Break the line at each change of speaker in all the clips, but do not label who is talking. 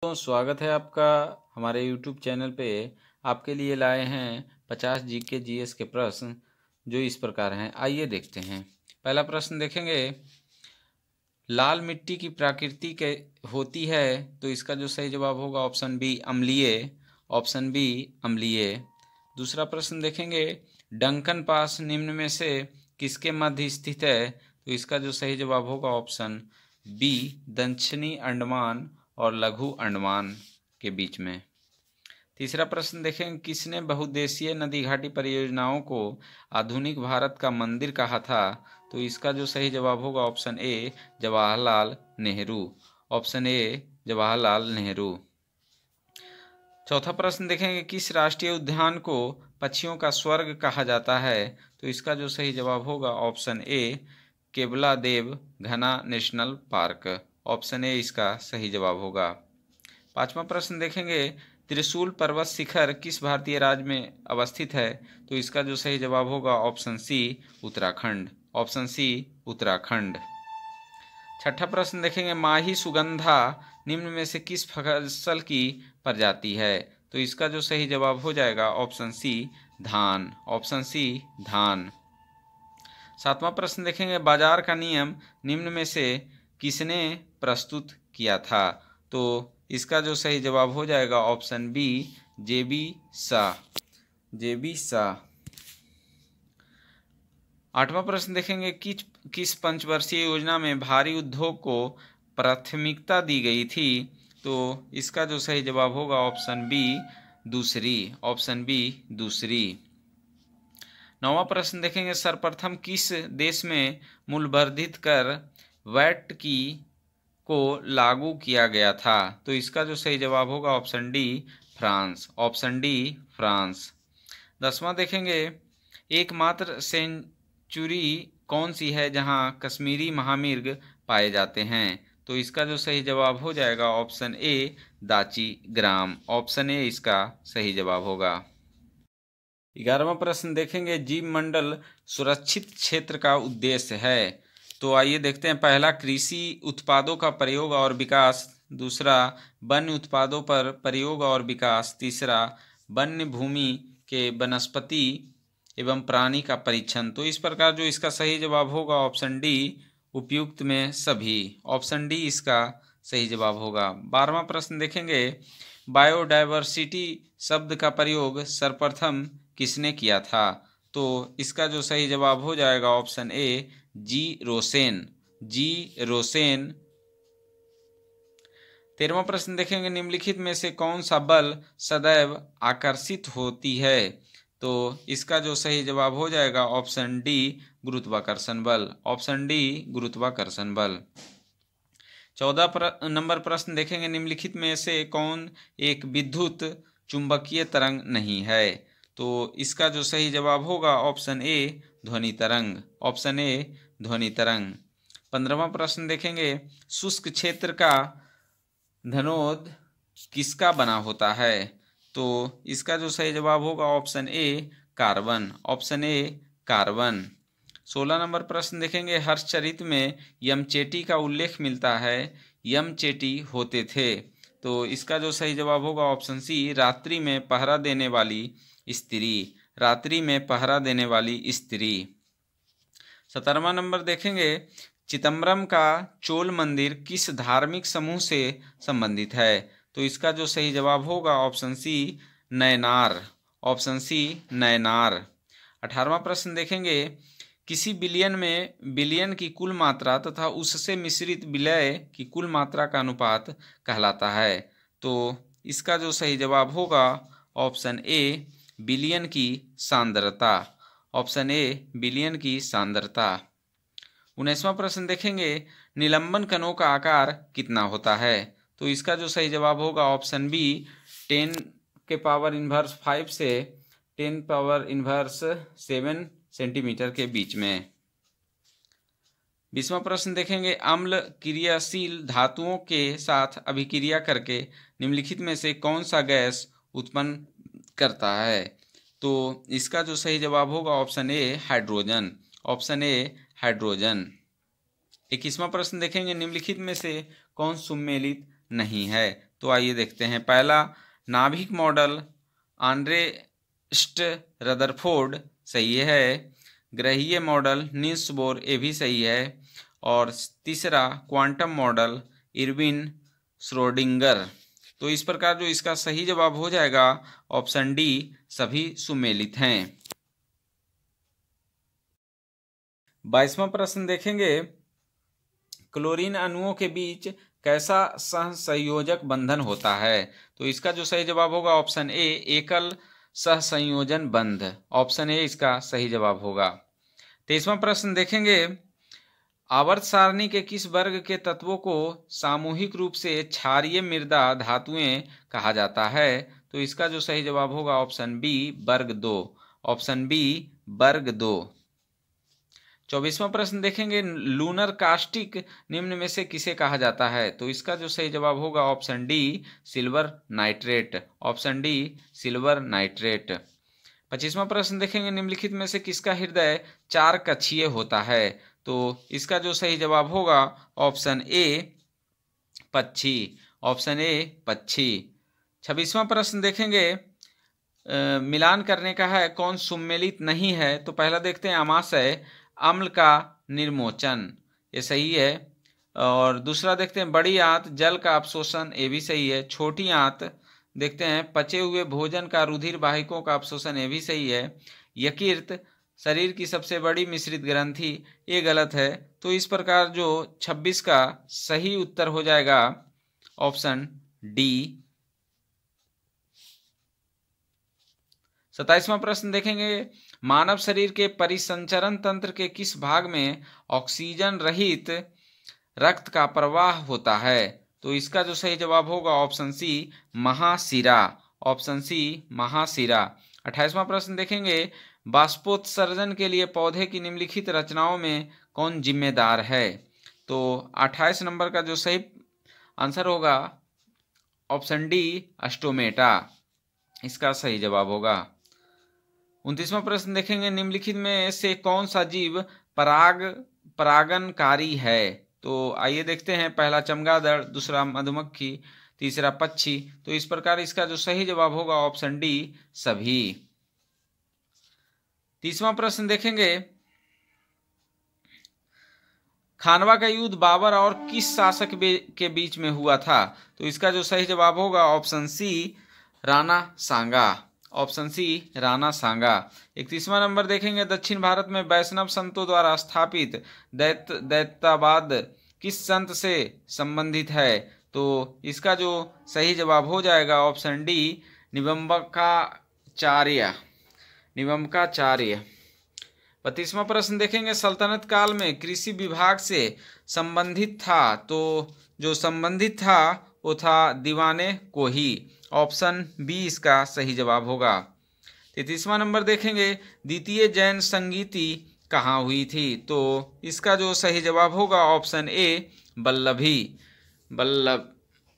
तो स्वागत है आपका हमारे YouTube चैनल पे। आपके लिए लाए हैं 50 जीके जीएस के प्रश्न जो इस प्रकार हैं। आइए देखते हैं। पहला प्रश्न देखेंगे, लाल मिट्टी की प्रकृति के होती है, तो इसका जो सही जवाब होगा ऑप्शन बी अम्लीय। ऑप्शन बी अम्लीय। दूसरा प्रश्न देखेंगे, डंकन पास निम्न में से किसके मध्य स्थित है, तो इसका जो सही जवाब होगा ऑप्शन बी दक्षिणी अंडमान और लघु अंडमान के बीच में। तीसरा प्रश्न देखें, किसने बहुउद्देशीय नदी घाटी परियोजनाओं को आधुनिक भारत का मंदिर कहा था, तो इसका जो सही जवाब होगा option A Jawaharlal Nehru. Option A Jawaharlal Nehru. चौथा प्रश्न देखेंगे, किस राष्ट्रीय उद्यान को पक्षियों का स्वर्ग कहा जाता है, तो इसका जो सही जवाब होगा ऑप्शन ए केवलादेव घना नेशनल पार्क। ऑप्शन ए इसका सही जवाब होगा। पांचवा प्रश्न देखेंगे, त्रिशूल पर्वत शिखर किस भारतीय राज्य में अवस्थित है, तो इसका जो सही जवाब होगा option C Uttarakhand. Option C Uttarakhand. छठा प्रश्न देखेंगे, माही सुगंधा निम्न में से किस फसल की प्रजाति है, तो इसका जो सही जवाब हो जाएगा ऑप्शन सी धान। ऑप्शन सी धान। सातवां प्रश्न देखेंगे, बाजार का नियम निम्न में से किसने प्रस्तुत किया था, तो इसका जो सही जवाब हो जाएगा ऑप्शन बी जेबी शाह। जेबी शाह। आठवां प्रश्न देखेंगे, किस पंचवर्षीय योजना में भारी उद्योग को प्राथमिकता दी गई थी, तो इसका जो सही जवाब होगा ऑप्शन बी दूसरी। ऑप्शन बी दूसरी। नौवां प्रश्न देखेंगे, सर्वप्रथम किस देश में मूल्यवर्धित कर वैट की को लागू किया गया था, तो इसका जो सही जवाब होगा option D France. Option D France. 10वां देखेंगे, एकमात्र सेंचुरी कौन सी है जहां कश्मीरी महामृग पाए जाते हैं, तो इसका जो सही जवाब हो जाएगा option A दाची gram. Option A इसका सही जवाब होगा। 11वां प्रश्न देखेंगे, जीव मंडल सुरक्षित क्षेत्र का उद्देश्य है, तो आइए देखते हैं। पहला, कृषि उत्पादों का प्रयोग और विकास। दूसरा, वन्य उत्पादों पर प्रयोग और विकास। तीसरा, वन्य भूमि के वनस्पति एवं प्राणी का परीक्षण। तो इस प्रकार जो इसका सही जवाब होगा ऑप्शन डी उपयुक्त में सभी। ऑप्शन डी इसका सही जवाब होगा। 12वां प्रश्न देखेंगे, बायोडायवर्सिटी शब्द का प्रयोग सर्वप्रथम किसने किया था, तो इसका जो सही जवाब हो जाएगा option A G Rosen. G Rosen. 13वां प्रश्न देखेंगे, निम्नलिखित में से कौन सा बल सदैव आकर्षित होती है, तो इसका जो सही जवाब हो जाएगा ऑप्शन डी गुरुत्वाकर्षण बल। ऑप्शन डी गुरुत्वाकर्षण बल। 14 नंबर प्रश्न देखेंगे, निम्नलिखित में से कौन एक विद्युत चुंबकीय तरंग नहीं है, तो इसका जो सही जवाब होगा ऑप्शन ए ध्वनि तरंग। ऑप्शन ए ध्वनि तरंग। 15वां प्रश्न देखेंगे, शुष्क क्षेत्र का धनोद किसका बना होता है, तो इसका जो सही जवाब होगा option A carbon. Option A carbon. 16 number प्रश्न देखेंगे, हर्षचरित में यमचेटी का उल्लेख मिलता है, यमचेटी होते थे, तो इसका जो सही जवाब होगा ऑप्शन सी रात्रि में पहरा देने वाली स्त्री। रात्रि में पहरा देने वाली स्त्री। 17वां नंबर देखेंगे, चिदम्बरम का चोल मंदिर किस धार्मिक समूह से संबंधित है, तो इसका जो सही जवाब होगा option C Nayanar. Option C Nayanar. 18वां प्रश्न देखेंगे, किसी बिलियन में बिलियन की कुल मात्रा तथा उससे मिश्रित विलय की कुल मात्रा का अनुपात कहलाता है, तो इसका जो सही जवाब होगा ऑप्शन ए बिलियन की सांद्रता। ऑप्शन ए बिलियन की सांद्रता। 19वां प्रश्न देखेंगे, निलंबन कणों का आकार कितना होता है, तो इसका जो सही जवाब होगा ऑप्शन बी 10 के पावर इन्वर्स 5 से 10 पावर इन्वर्स 7 सेंटीमीटर के बीच में। 20वां प्रश्न देखेंगे, अम्ल क्रियाशील धातुओं के साथ अभिक्रिया करके निम्नलिखित में से कौन सा गैस उत्पन्न करता है, तो इसका जो सही जवाब होगा option A hydrogen. Option A hydrogen. 21वां प्रश्न देखेंगे, निम्नलिखित में से कौन सुमेलित नहीं है, तो आइए देखते हैं। पहला नाभिक मॉडल आंड्रेस्ट रदरफोर्ड सही है। ग्रहीय मॉडल नील्स बोर ये भी सही है। और तीसरा क्वांटम मॉडल इरविन श्रोडिंगर। तो इस प्रकार जो इसका सही जवाब हो जाएगा ऑप्शन डी सभी सुमेलित हैं। 22वां प्रश्न देखेंगे, क्लोरीन अणुओं के बीच कैसा सहसंयोजक बंधन होता है? तो इसका जो सही जवाब होगा ऑप्शन ए एकल सहसंयोजन बंध। ऑप्शन ए इसका सही जवाब होगा। 23वां प्रश्न देखेंगे, आवर्त सारणी के किस वर्ग के तत्वों को सामूहिक रूप से क्षारीय मृदा धातुएं कहा जाता है? तो इसका जो सही जवाब होगा ऑप्शन बी वर्ग 2। ऑप्शन बी वर्ग 2। 24वां प्रश्न देखेंगे, लूनर कास्टिक निम्न में से किसे कहा जाता है? तो इसका जो सही जवाब होगा option D silver nitrate. Option D silver nitrate. 25वां प्रश्न देखेंगे, निम्नलिखित में से किसका हृदय 4 कक्षीय होता है? तो इसका जो सही जवाब होगा ऑप्शन ए पक्षी। ऑप्शन ए पक्षी। 26वां प्रश्न देखेंगे, मिलान करने का है, कौन सुमेलित नहीं है? तो पहला देखते हैं अमाशय अम्ल का निर्मोचन, ये सही है। और दूसरा देखते हैं बड़ी आंत जल का अवशोषण, ये भी सही है। छोटी आंत देखते हैं पचे हुए भोजन का रुधिर वाहिकों का अवशोषण, ये भी सही है। यकृत शरीर की सबसे बड़ी मिश्रित ग्रंथि, ये गलत है। तो इस प्रकार जो 26 का सही उत्तर हो जाएगा ऑप्शन डी। 27वां प्रश्न देखेंगे, मानव शरीर के परिसंचरण तंत्र के किस भाग में ऑक्सीजन रहित रक्त का प्रवाह होता है? तो इसका जो सही जवाब होगा ऑप्शन सी महाशिरा। Option C महाशिरा। 28वां प्रश्न देखेंगे, बाष्पोत्सर्जन के लिए पौधे की निम्नलिखित रचनाओं में कौन जिम्मेदार है? तो 28 नंबर का जो सही आंसर होगा ऑप्शन डी स्टोमेटा, इसका सही जवाब होगा। 29वां प्रश्न देखेंगे, निम्नलिखित में से कौन सा जीव परागणकारी है? तो आइए देखते हैं। पहला चमगादड़, दूसरा मधुमक्खी, तीसरा पक्षी। तो इस प्रकार इसका जो सही जवाब होगा ऑप्शन डी सभी। 30वां प्रश्न देखेंगे, खानवा का युद्ध बाबर और किस शासक के बीच में हुआ था? तो इसका जो सही जवाब होगा ऑप्शन सी राणा सांगा। ऑप्शन सी राणा सांगा। 31वां नंबर देखेंगे, दक्षिण भारत में वैष्णव संतों द्वारा स्थापित दैत्यवाद किस संत से संबंधित है? तो इसका जो सही जवाब हो जाएगा ऑप्शन डी निबंबकाचार्य। निबंबकाचार्य। 32वां प्रश्न देखेंगे, सल्तनत काल में कृषि विभाग से संबंधित था, तो जो संबंधित था वो था दीवाने कोही। ऑप्शन बी इसका सही जवाब होगा। 33वां नंबर देखेंगे, द्वितीय जैन संगीति कहाँ हुई थी? तो इसका जो सही जवाब होगा ऑप्शन ए बल्लभी।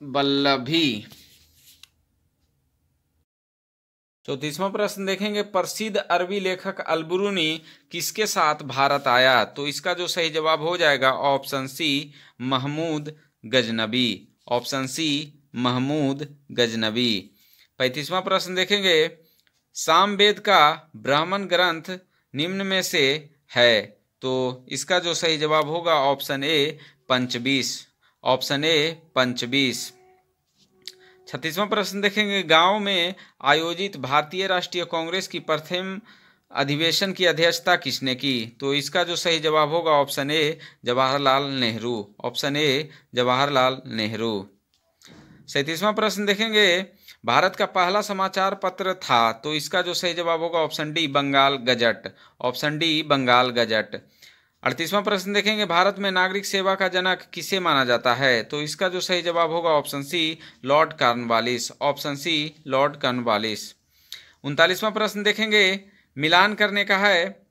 बल्लभी। 34वां प्रश्न देखेंगे, प्रसिद्ध अरबी लेखक अलबरूनी किसके साथ भारत आया? तो इसका जो सही जवाब हो जाएगा option C Mahmud Ghaznavi. Option C Mahmud Ghaznavi. 35वां प्रश्न देखेंगे, सामवेद का ब्राह्मण ग्रंथ निम्न में से है? तो इसका जो सही जवाब होगा ऑप्शन ए पंचबीस। Option A पंचबीस। 36वां प्रश्न देखेंगे, गांव में आयोजित भारतीय राष्ट्रीय कांग्रेस की प्रथम अधिवेशन की अध्यक्षता किसने की? तो इसका जो सही जवाब होगा option A Jawaharlal Nehru. Option A Jawaharlal Nehru. 37वां प्रश्न देखेंगे, भारत का पहला समाचार पत्र था, तो इसका जो सही जवाब होगा option D Bengal gazette. Option D Bengal gazette. 38वां प्रश्न देखेंगे, भारत में नागरिक सेवा का जनक किसे माना जाता है? तो इसका जो सही जवाब होगा option C Lord Cornwallis. Option C Lord Cornwallis. 39वां प्रश्न देखेंगे, मिलान करने का है,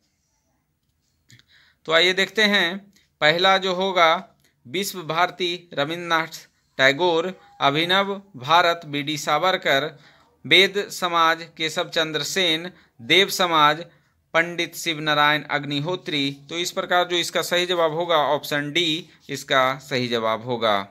तो आइए देखते हैं। पहला जो होगा विश्व भारती रविन्द्रनाथ टैगोर, अभिनव भारत बी.डी. सावरकर, वेद समाज केशव चंद्र सेन, देव समाज पंडित शिव नारायण अग्निहोत्री। तो इस प्रकार जो इसका सही जवाब होगा ऑप्शन डी इसका सही जवाब होगा।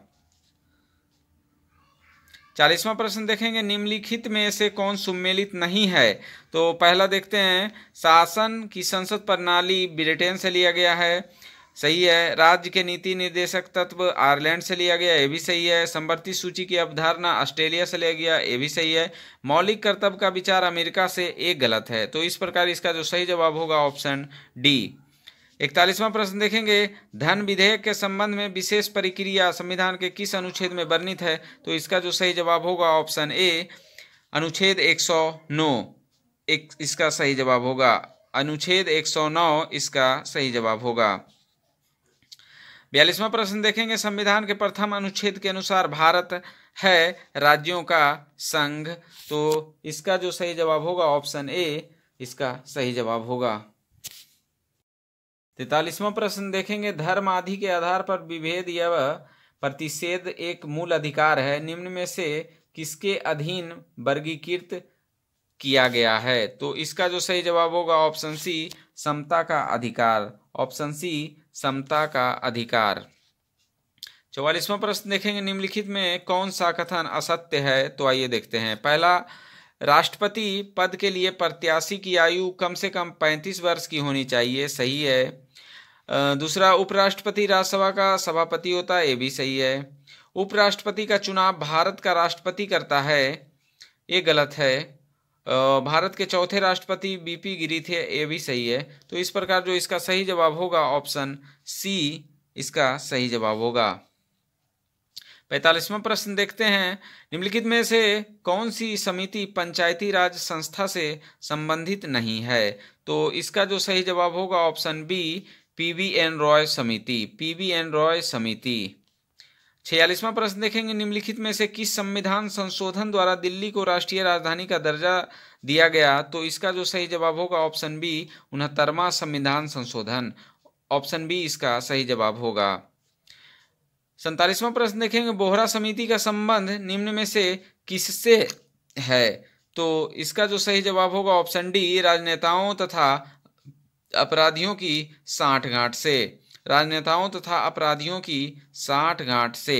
40वां प्रश्न देखेंगे, निम्नलिखित में से कौन सुमेलित नहीं है। तो पहला देखते हैं, शासन की संसद प्रणाली ब्रिटेन से लिया गया है, सही है। राज्य के नीति निर्देशक तत्व आयरलैंड से लिया गया, ये भी सही है। संवर्ती सूची की अवधारणा ऑस्ट्रेलिया से लिया गया, ये भी सही है। मौलिक कर्तव्य का विचार अमेरिका से, एक गलत है। तो इस प्रकार इसका जो सही जवाब होगा ऑप्शन डी। 41वां प्रश्न देखेंगे, धन विधेयक के संबंध में विशेष प्रक्रिया संविधान के किस अनुच्छेद में वर्णित है। तो इसका जो सही जवाब होगा ऑप्शन ए, अनुच्छेद 109 इसका सही जवाब होगा। अनुच्छेद 109 इसका सही जवाब होगा। 42वां प्रश्न देखेंगे, संविधान के प्रथम अनुच्छेद के अनुसार भारत है राज्यों का संघ। तो इसका जो सही जवाब होगा ऑप्शन ए इसका सही जवाब होगा। 43वां प्रश्न देखेंगे, धर्म आदि के आधार पर विभेद या प्रतिषेध एक मूल अधिकार है, निम्न में से किसके अधीन वर्गीकृत किया गया है। तो इसका जो सही जवाब होगा ऑप्शन सी, समता का अधिकार। ऑप्शन सी, समता का अधिकार। 44वां प्रश्न देखेंगे, निम्नलिखित में कौन सा कथन असत्य है। तो आइए देखते हैं। पहला, राष्ट्रपति पद के लिए प्रत्याशी की आयु कम से कम 35 वर्ष की होनी चाहिए, सही है। दूसरा, उपराष्ट्रपति राज्यसभा का सभापति होता है, ये भी सही है। उपराष्ट्रपति का चुनाव भारत का राष्ट्रपति करता है, ये गलत है। भारत के चौथे राष्ट्रपति बीपी गिरी थे, ये भी सही है। तो इस प्रकार जो इसका सही जवाब होगा ऑप्शन सी इसका सही जवाब होगा। 45वां प्रश्न देखते हैं, निम्नलिखित में से कौन सी समिति पंचायती राज संस्था से संबंधित नहीं है। तो इसका जो सही जवाब होगा ऑप्शन बी, पीवीएन रॉय समिति। पीवीएन रॉय समिति। 46वां प्रश्न देखेंगे, निम्नलिखित में से किस संविधान संशोधन द्वारा दिल्ली को राष्ट्रीय राजधानी का दर्जा दिया गया। तो इसका जो सही जवाब होगा ऑप्शन बी, 69वां संविधान संशोधन। ऑप्शन बी इसका सही जवाब होगा। 47वां प्रश्न देखेंगे, बोहरा समिति का संबंध निम्न में से किससे है। तो इसका जो सही जवाब होगा ऑप्शन डी, राजनेताओं तथा अपराधियों की साठगांठ से। राजनेताओं तथा अपराधियों की साठगांठ से।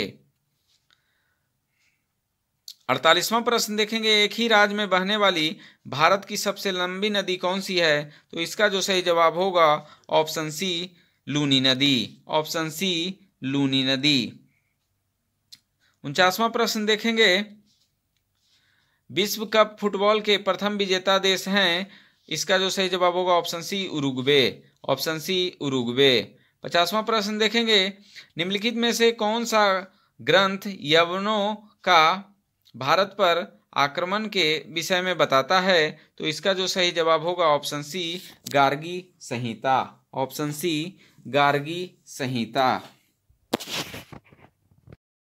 48वां प्रश्न देखेंगे, एक ही राज्य में बहने वाली भारत की सबसे लंबी नदी कौन सी है। तो इसका जो सही जवाब होगा ऑप्शन सी, लूनी नदी। ऑप्शन सी, लूनी नदी। 49वां प्रश्न देखेंगे, विश्व कप फुटबॉल के प्रथम विजेता देश हैं। इसका जो सही जवाब होगा option C, Uruguay. Option C, Uruguay. 50वां प्रश्न देखेंगे, निम्नलिखित में से कौन सा ग्रंथ यवनों का भारत पर आक्रमण के विषय में बताता है। तो इसका जो सही जवाब होगा ऑप्शन सी, गार्गी संहिता। ऑप्शन सी, गार्गी संहिता।